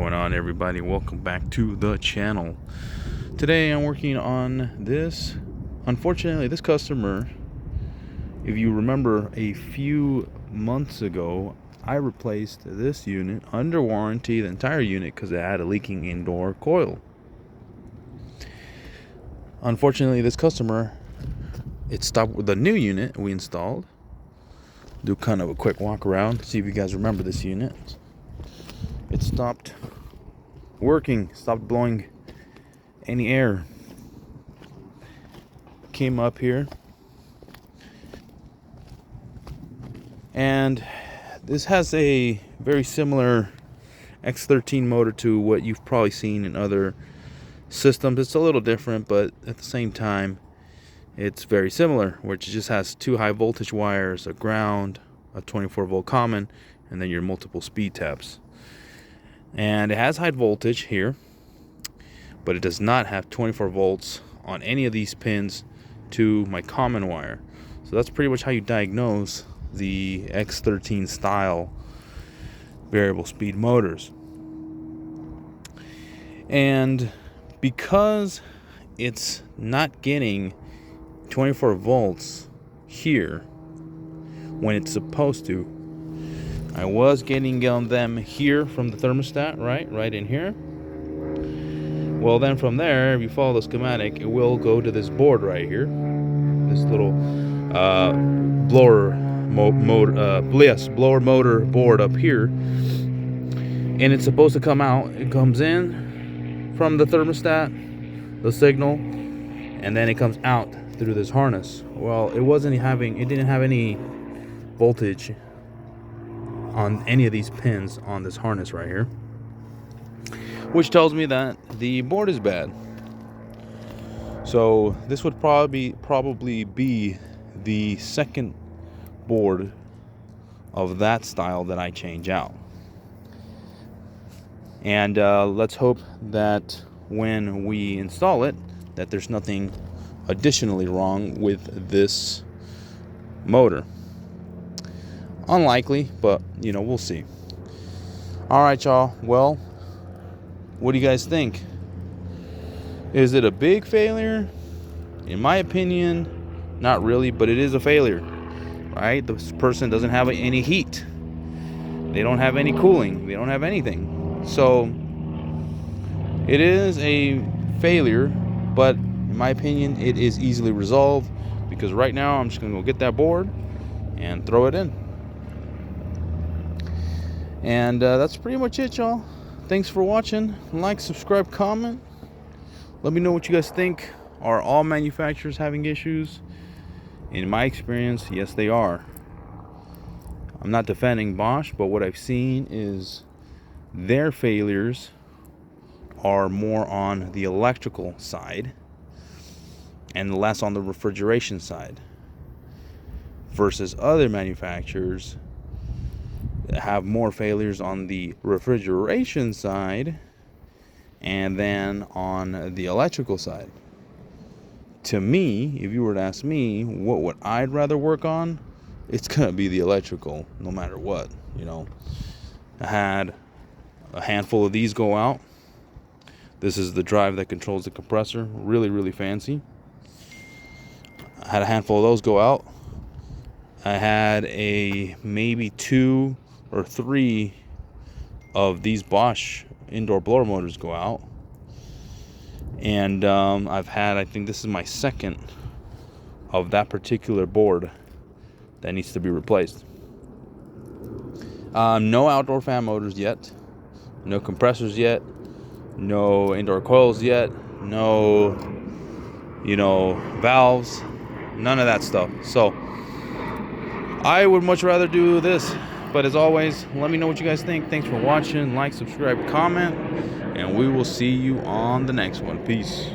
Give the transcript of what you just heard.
going on, everybody? Welcome back to the channel. Today I'm working on this. Unfortunately, this customer, if you remember a few months ago, I replaced this unit under warranty, the entire unit, because it had a leaking indoor coil. Unfortunately, this customer, it stopped with the new unit we installed. Do kind of a quick walk around, see if you guys remember this unit. It stopped working, stopped blowing any air. Came up here, and this has a very similar X13 motor to what you've probably seen in other systems. It's a little different, but at the same time it's very similar, which just has two high voltage wires, a ground, a 24 volt common, and then your multiple speed taps. And it has high voltage here, but it does not have 24 volts on any of these pins to my common wire. So that's pretty much how you diagnose the X13 style variable speed motors. And because it's not getting 24 volts here when it's supposed to, I was getting them here from the thermostat, right in here. Well, then from there, if you follow the schematic, it will go to this board right here, this little blower motor board up here, and it's supposed to come out. It comes in from the thermostat, the signal, and then it comes out through this harness. Well, it didn't have any voltage on any of these pins on this harness right here, which tells me that the board is bad. So this would probably be the second board of that style that I change out. And let's hope that when we install it, that there's nothing additionally wrong with this motor. Unlikely, but we'll see. All right, y'all. Well, what do you guys think? Is it a big failure? In my opinion, not really, but it is a failure, right? This person doesn't have any heat. They don't have any cooling. They don't have anything. So it is a failure, but in my opinion, it is easily resolved, because right now I'm just going to go get that board and throw it in. And that's pretty much it, y'all. Thanks for watching. Like, subscribe, comment. Let me know what you guys think. Are all manufacturers having issues? In my experience, yes, they are. I'm not defending Bosch, but what I've seen is their failures are more on the electrical side and less on the refrigeration side, versus other manufacturers have more failures on the refrigeration side and then on the electrical side. To me, if you were to ask me what would I'd rather work on, it's gonna be the electrical, no matter what. I had a handful of these go out. This is the drive that controls the compressor, really fancy. I had a handful of those go out. I had maybe 2 or 3 of these Bosch indoor blower motors go out, and I think this is my second of that particular board that needs to be replaced. No outdoor fan motors yet, no compressors yet, no indoor coils yet, no valves, none of that stuff. So I would much rather do this. But as always, let me know what you guys think. Thanks for watching. Like, subscribe, comment, and we will see you on the next one. Peace.